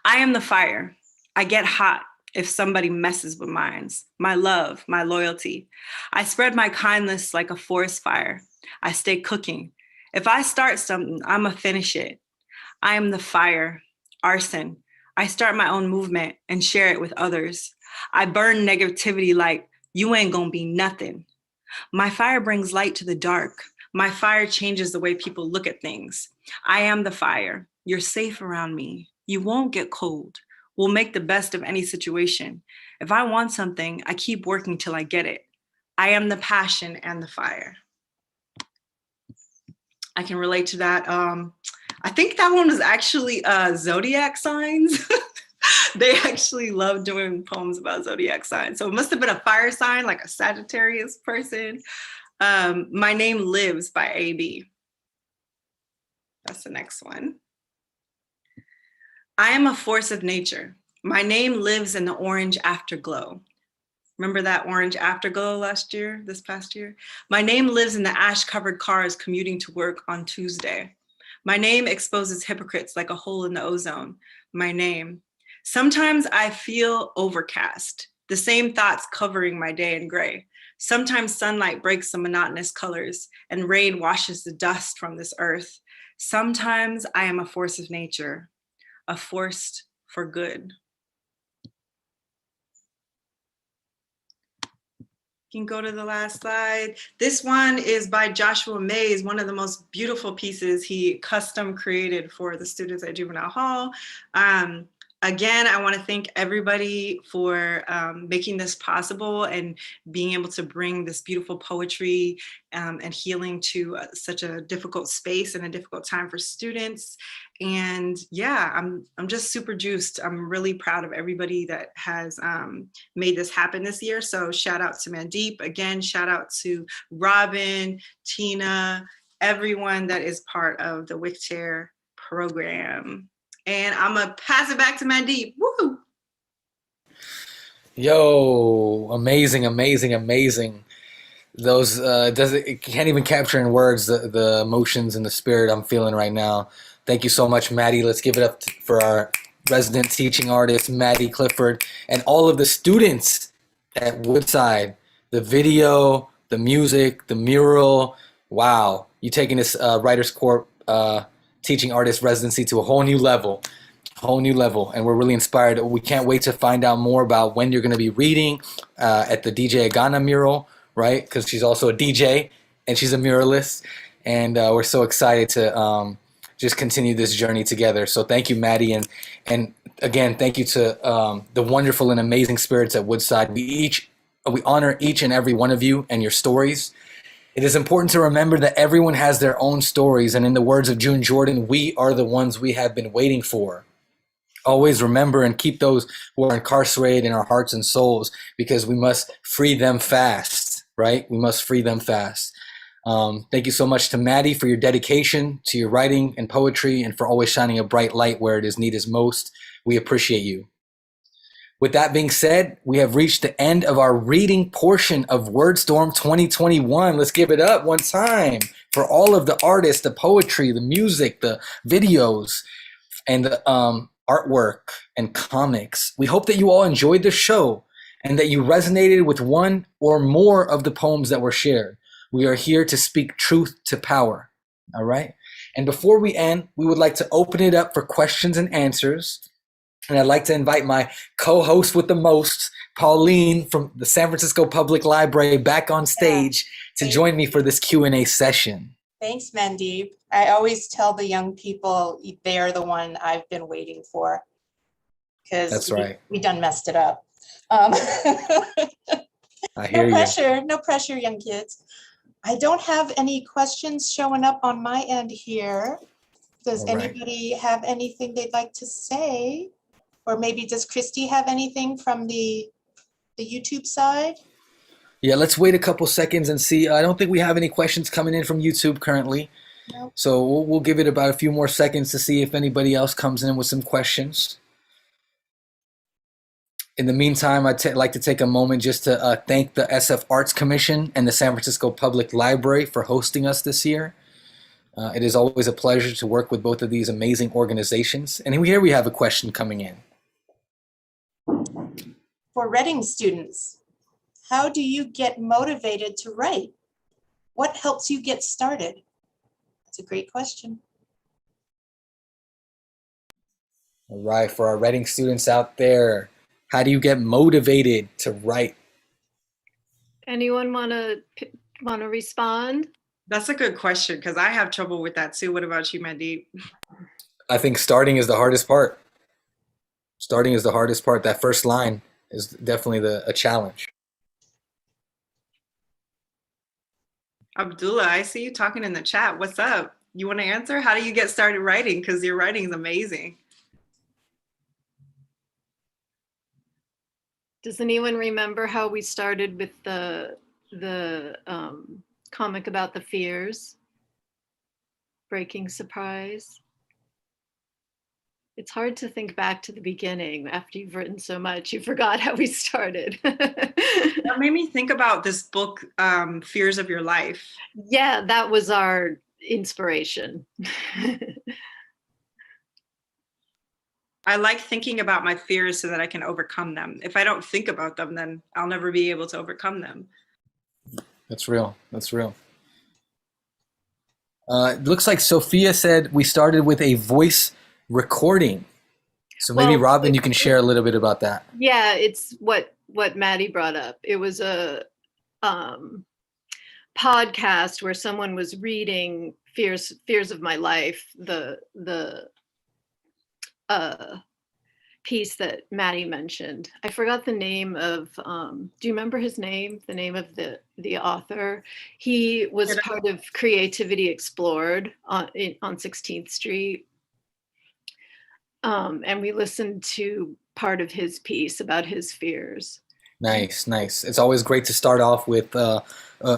I am the fire. I get hot if somebody messes with mines. My love, my loyalty. I spread my kindness like a forest fire. I stay cooking. If I start something, I'ma finish it. I am the fire, arson. I start my own movement and share it with others. I burn negativity like you ain't gonna be nothing. My fire brings light to the dark. My fire changes the way people look at things. I am the fire. You're safe around me. You won't get cold. We'll make the best of any situation. If I want something, I keep working till I get it. I am the passion and the fire. I can relate to that. I think that one was actually zodiac signs. They actually love doing poems about zodiac signs. So it must have been a fire sign, like a Sagittarius person. My Name Lives by AB. That's the next one. I am a force of nature. My name lives in the orange afterglow. Remember that orange afterglow this past year? My name lives in the ash-covered cars commuting to work on Tuesday. My name exposes hypocrites like a hole in the ozone. My name. Sometimes I feel overcast, the same thoughts covering my day in gray. Sometimes sunlight breaks the monotonous colors and rain washes the dust from this earth. Sometimes I am a force of nature, a force for good. You can go to the last slide. This one is by Joshua Mays, one of the most beautiful pieces he custom created for the students at Juvenile Hall. Again, I want to thank everybody for making this possible and being able to bring this beautiful poetry and healing to such a difficult space and a difficult time for students. And yeah, I'm just super juiced. I'm really proud of everybody that has made this happen this year. So shout out to Mandeep. Again, shout out to Robin, Tina, everyone that is part of the WCTAIR program. And I'm gonna pass it back to Mandeep. Woo! Yo, amazing, amazing, amazing. Those it can't even capture in words the emotions and the spirit I'm feeling right now. Thank you so much, Maddie. Let's give it up for our resident teaching artist, Maddie Clifford, and all of the students at Woodside. The video, the music, the mural. Wow. you taking this WritersCorps teaching artist residency to a whole new level. And we're really inspired. We can't wait to find out more about when you're going to be reading at the DJ Agana mural, right? Because she's also a DJ and she's a muralist, and we're so excited to just continue this journey together. So thank you, Maddie, and again, thank you to the wonderful and amazing spirits at Woodside. We honor each and every one of you and your stories. It is important to remember that everyone has their own stories, and in the words of June Jordan, we are the ones we have been waiting for. Always remember and keep those who are incarcerated in our hearts and souls, because we must free them fast, right? We must free them fast. Thank you so much to Maddie for your dedication to your writing and poetry, and for always shining a bright light where it is needed most. We appreciate you. With that being said, we have reached the end of our reading portion of Wordstorm 2021. Let's give it up one time for all of the artists, the poetry, the music, the videos, and the artwork and comics. We hope that you all enjoyed the show and that you resonated with one or more of the poems that were shared. We are here to speak truth to power. All right. And before we end, we would like to open it up for questions and answers. And I'd like to invite my co-host with the most, Pauline from the San Francisco Public Library, back on stage to join me for this Q&A session. Thanks, Mandeep. I always tell the young people they are the one I've been waiting for, because that's right. We done messed it up. I hear No pressure, young kids. I don't have any questions showing up on my end here. Does anybody have anything they'd like to say? Or maybe does Christy have anything from the YouTube side? Yeah, let's wait a couple seconds and see. I don't think we have any questions coming in from YouTube currently. Nope. So we'll give it about a few more seconds to see if anybody else comes in with some questions. In the meantime, I'd like to take a moment just to thank the SF Arts Commission and the San Francisco Public Library for hosting us this year. It is always a pleasure to work with both of these amazing organizations. And here we have a question coming in. For Reading students, how do you get motivated to write? What helps you get started? That's a great question. All right, for our Reading students out there, how do you get motivated to write? Anyone want to respond? That's a good question, because I have trouble with that too. What about you, Mandeep? I think starting is the hardest part. Starting is the hardest part. That first line is definitely a challenge. Abdullah, I see you talking in the chat. What's up? You want to answer? How do you get started writing? Because your writing is amazing. Does anyone remember how we started with the comic about the fears? Breaking Surprise. It's hard to think back to the beginning after you've written so much. You forgot how we started. That made me think about this book, Fears of Your Life. Yeah, that was our inspiration. I like thinking about my fears so that I can overcome them. If I don't think about them, then I'll never be able to overcome them. That's real. That's real. It looks like Sophia said we started with a voice recording. So maybe Robin, you can share a little bit about that. Yeah, it's what Maddie brought up. It was a podcast where someone was reading Fears of My Life, the piece that Maddie mentioned. I forgot the name of, do you remember his name? The name of the author? He was part of Creativity Explored on 16th Street. And we listened to part of his piece about his fears. Nice, nice. It's always great to start off with a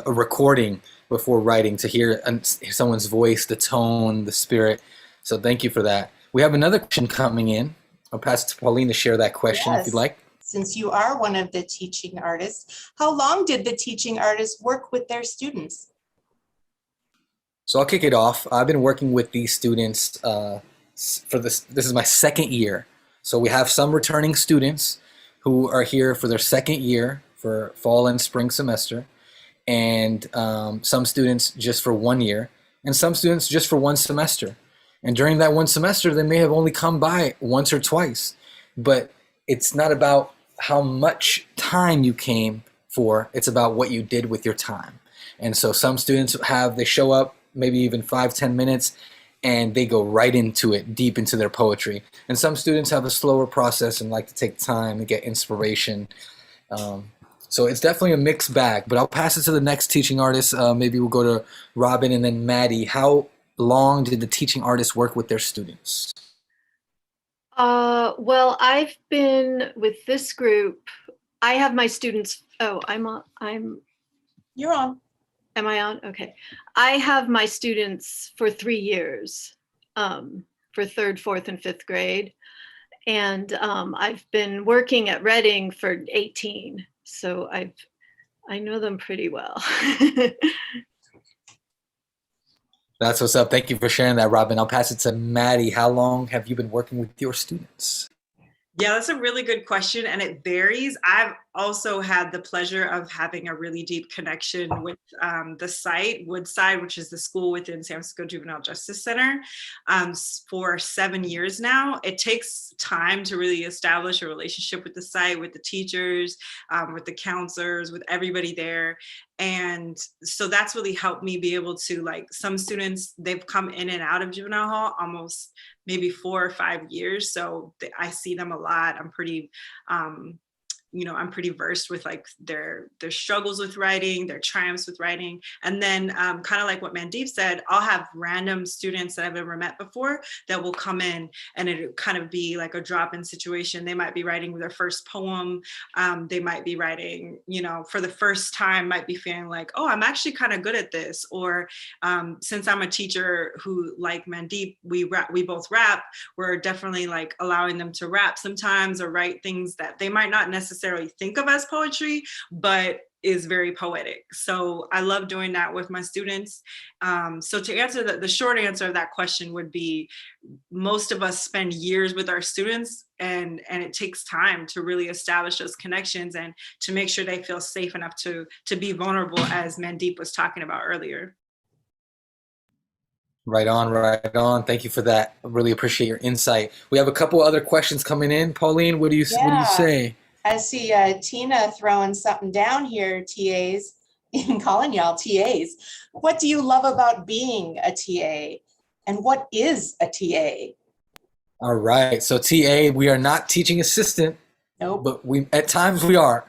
recording before writing, to hear someone's voice, the tone, the spirit. So thank you for that. We have another question coming in. I'll pass it to Pauline to share that question if you'd like. Since you are one of the teaching artists, how long did the teaching artists work with their students? So I'll kick it off. I've been working with these students for this is my second year. So we have some returning students who are here for their second year for fall and spring semester, and some students just for 1 year. and some students just for one semester. And during that one semester, they may have only come by once or twice. But it's not about how much time you came for, it's about what you did with your time. And so some students they show up maybe even 5-10 minutes, and they go right into it, deep into their poetry. And some students have a slower process and like to take time to get inspiration. So it's definitely a mixed bag, but I'll pass it to the next teaching artist. Maybe we'll go to Robin and then Maddie. How long did the teaching artists work with their students? Well, I've been with this group. I have my students. Oh, You're on. Am I on? Okay. I have my students for 3 years, for 3rd, 4th, and 5th grade. And I've been working at Reading for 18. So I know them pretty well. That's what's up. Thank you for sharing that, Robin. I'll pass it to Maddie. How long have you been working with your students? Yeah, that's a really good question, and it varies. I've also had the pleasure of having a really deep connection with the site, Woodside, which is the school within San Francisco Juvenile Justice Center, for 7 years now. It takes time to really establish a relationship with the site, with the teachers, with the counselors, with everybody there. And so that's really helped me be able to, like, some students, they've come in and out of juvenile hall almost maybe 4 or 5 years. So I see them a lot. I'm pretty, I'm pretty versed with like their struggles with writing, their triumphs with writing. And then kind of like what Mandeep said, I'll have random students that I've never met before that will come in, and it kind of be like a drop-in situation. They might be writing their first poem. They might be writing, for the first time, might be feeling like, oh, I'm actually kind of good at this. Or since I'm a teacher who, like Mandeep, we both rap, we're definitely like allowing them to rap sometimes or write things that they might not necessarily think of as poetry, but is very poetic. So I love doing that with my students. So to answer the short answer of that question would be, most of us spend years with our students, and it takes time to really establish those connections and to make sure they feel safe enough to be vulnerable, as Mandeep was talking about earlier. Right on, right on. Thank you for that. I really appreciate your insight. We have a couple other questions coming in. Pauline, what do you say? I see Tina throwing something down here, TAs, even calling y'all TAs. What do you love about being a TA? And what is a TA? All right. So TA, we are not teaching assistant. Nope. But at times we are.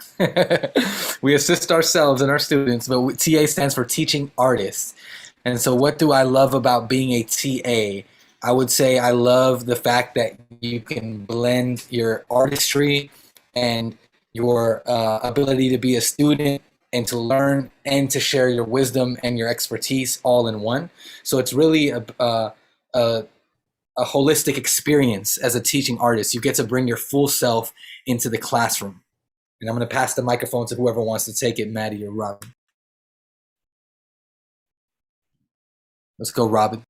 We assist ourselves and our students, but TA stands for teaching artist. And so what do I love about being a TA? I would say I love the fact that you can blend your artistry and your ability to be a student and to learn and to share your wisdom and your expertise all in one. So it's really a holistic experience as a teaching artist. You get to bring your full self into the classroom. And I'm going to pass the microphone to whoever wants to take it, Maddie or Robin. Let's go, Robin.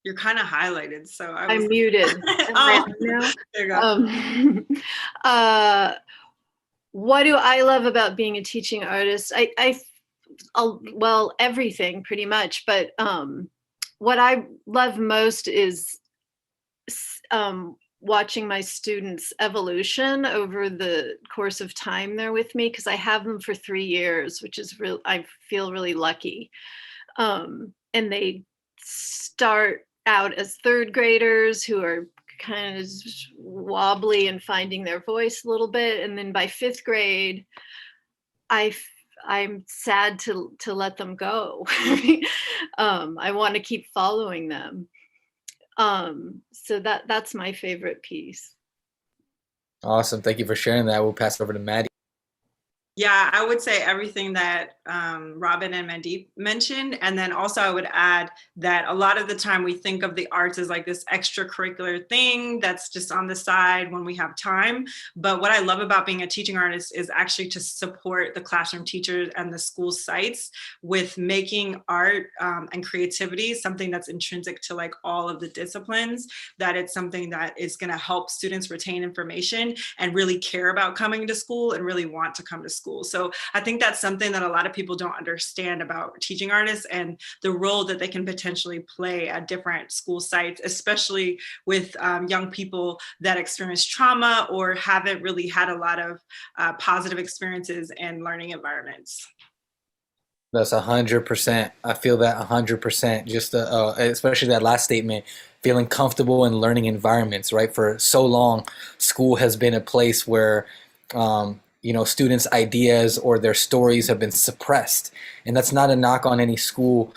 You're kind of highlighted, so I'm muted. Oh, there you go. What do I love about being a teaching artist? Well, everything pretty much, but what I love most is watching my students' evolution over the course of time they're with me, because I have them for 3 years, which is real. I feel really lucky. And they start out as 3rd graders who are kind of wobbly and finding their voice a little bit, and then by 5th grade, I'm sad to let them go. I want to keep following them. So that's my favorite piece. Awesome. Thank you for sharing that. We'll pass it over to Maddie. Yeah, I would say everything that Robin and Mandeep mentioned. And then also I would add that a lot of the time we think of the arts as like this extracurricular thing that's just on the side when we have time. But what I love about being a teaching artist is actually to support the classroom teachers and the school sites with making art and creativity something that's intrinsic to like all of the disciplines, that it's something that is going to help students retain information and really care about coming to school and really want to come to school. school. So I think that's something that a lot of people don't understand about teaching artists and the role that they can potentially play at different school sites, especially with young people that experience trauma or haven't really had a lot of positive experiences in learning environments. That's 100%. I feel that 100%. Just especially that last statement, feeling comfortable in learning environments, right? For so long, school has been a place where, students' ideas or their stories have been suppressed. And that's not a knock on any school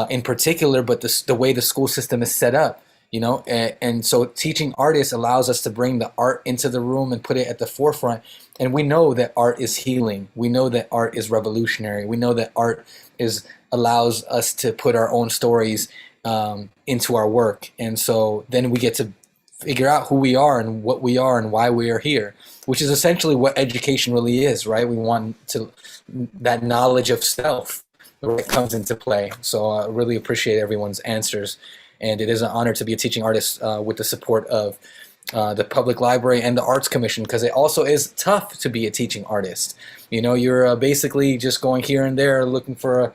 in particular, but the way the school system is set up. And so teaching artists allows us to bring the art into the room and put it at the forefront. And we know that art is healing. We know that art is revolutionary. We know that art allows us to put our own stories into our work. And so then we get to figure out who we are and what we are and why we are here, which is essentially what education really is, right? We want that knowledge of self that comes into play. So I really appreciate everyone's answers. And it is an honor to be a teaching artist with the support of the Public Library and the Arts Commission, because it also is tough to be a teaching artist. You're basically just going here and there looking for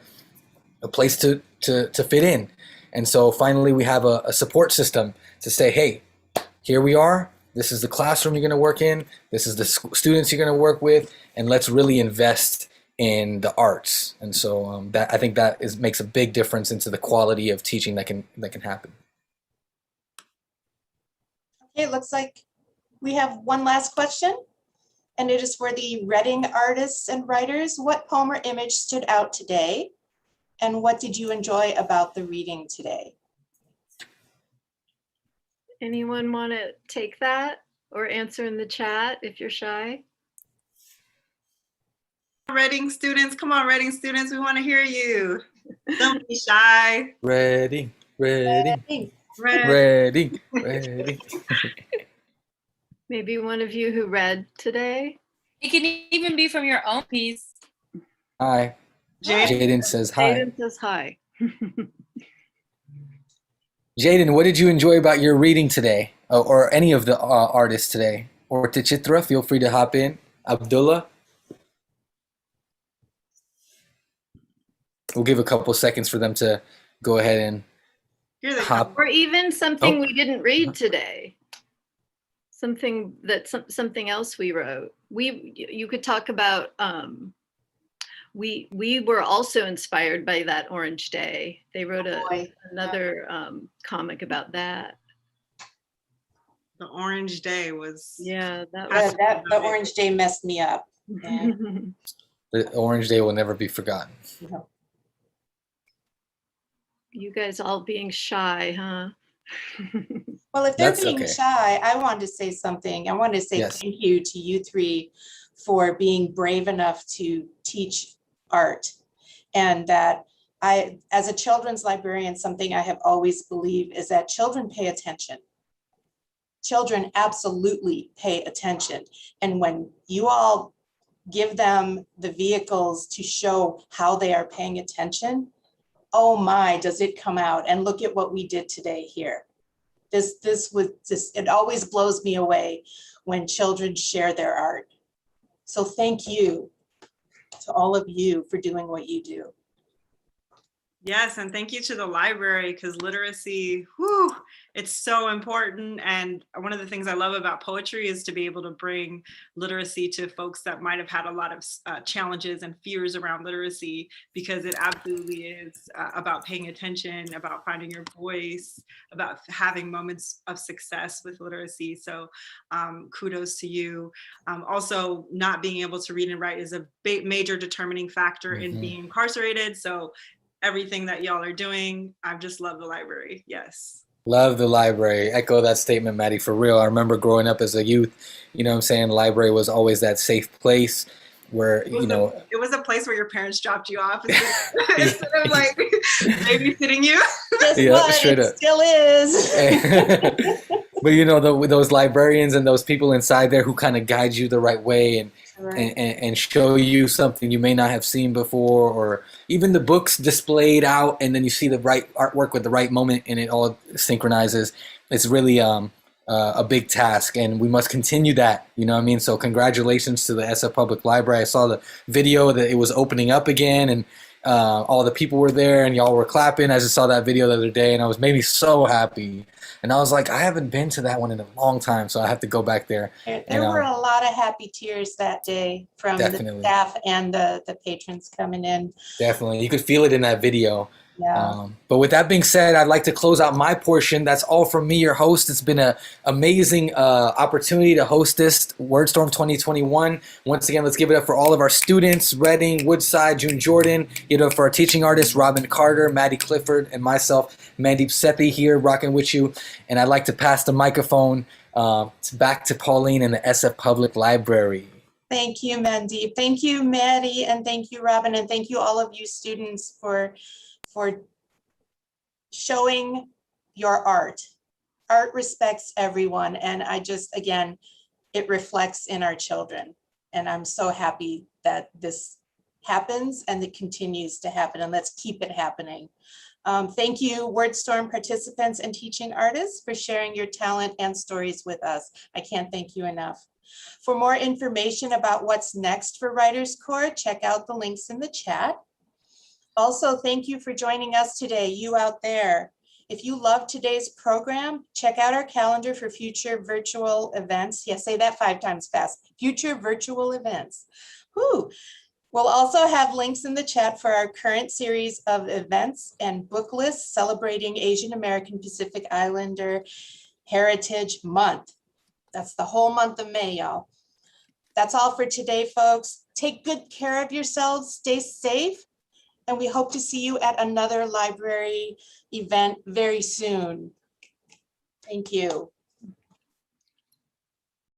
a place to fit in. And so finally we have a support system to say, hey, here we are. This is the classroom you're going to work in. This is the students you're going to work with. And let's really invest in the arts. And so I think that makes a big difference into the quality of teaching that can happen. Okay, it looks like we have one last question, and it is for the Reading artists and writers. What poem or image stood out today, and what did you enjoy about the reading today? Anyone want to take that or answer in the chat if you're shy? Reading students, come on, Reading students, we want to hear you. Don't be shy. Ready. Maybe one of you who read today. It can even be from your own piece. Hi. Jaden says hi. Jaden says hi. Jaden, what did you enjoy about your reading today? Or any of the artists today? Or to Titra, feel free to hop in. Abdullah. We'll give a couple seconds for them to go ahead and hop. Or even something we didn't read today. Something else we wrote. You could talk about. We were also inspired by that Orange Day. They wrote another comic about that. The Orange Day was. Yeah, the Orange Day messed me up. Yeah. The Orange Day will never be forgotten. Yeah. You guys all being shy, huh? Well, if they're being shy, I wanted to say something. I wanted to say thank you to you three for being brave enough to teach art. And that as a children's librarian, something I have always believed is that children pay attention. Children absolutely pay attention. And when you all give them the vehicles to show how they are paying attention, oh my, does it come out. And look at what we did today here. This was just, it always blows me away when children share their art. So thank you to all of you for doing what you do. Yes, and thank you to the library, because literacy, whew, it's so important. And one of the things I love about poetry is to be able to bring literacy to folks that might have had a lot of challenges and fears around literacy, because it absolutely is about paying attention, about finding your voice, about having moments of success with literacy. So kudos to you. Also, not being able to read and write is a major determining factor in being incarcerated. So everything that y'all are doing, I just love the library. Yes. Love the library. Echo that statement, Maddie, for real. I remember growing up as a youth, you know what I'm saying? The library was always that safe place where, it was a place where your parents dropped you off instead of like babysitting you. It still is. But those librarians and those people inside there who kind of guide you the right way and show you something you may not have seen before, or even the books displayed out, and then you see the right artwork with the right moment and it all synchronizes. It's really a big task, and we must continue that. You know what I mean? So congratulations to the SF Public Library. I saw the video that it was opening up again, and all the people were there, and y'all were clapping. I just saw that video the other day, and made me so happy. And I was like, I haven't been to that one in a long time, so I have to go back there. There were a lot of happy tears that day from Definitely. the staff and the patrons coming in. Definitely. You could feel it in that video. Yeah. But with that being said, I'd like to close out my portion. That's all from me, your host. It's been an amazing opportunity to host this Wordstorm 2021. Once again, let's give it up for all of our students, Reading, Woodside, June Jordan. Give it up for our teaching artists, Robin Carter, Maddie Clifford, and myself, Mandeep Sethi, here rocking with you. And I'd like to pass the microphone back to Pauline in the SF Public Library. Thank you, Mandeep. Thank you, Maddie, and thank you, Robin, and thank you all of you students for showing your art. Art respects everyone, and again, it reflects in our children. And I'm so happy that this happens and it continues to happen, and let's keep it happening. Thank you, Wordstorm participants and teaching artists, for sharing your talent and stories with us. I can't thank you enough. For more information about what's next for WritersCorps, check out the links in the chat. Also, thank you for joining us today, you out there. If you love today's program, check out our calendar for future virtual events. Yes, say that 5 times fast. Future virtual events. Whew. We'll also have links in the chat for our current series of events and book lists celebrating Asian American Pacific Islander Heritage Month. That's the whole month of May, y'all. That's all for today, folks. Take good care of yourselves, stay safe, and we hope to see you at another library event very soon. Thank you.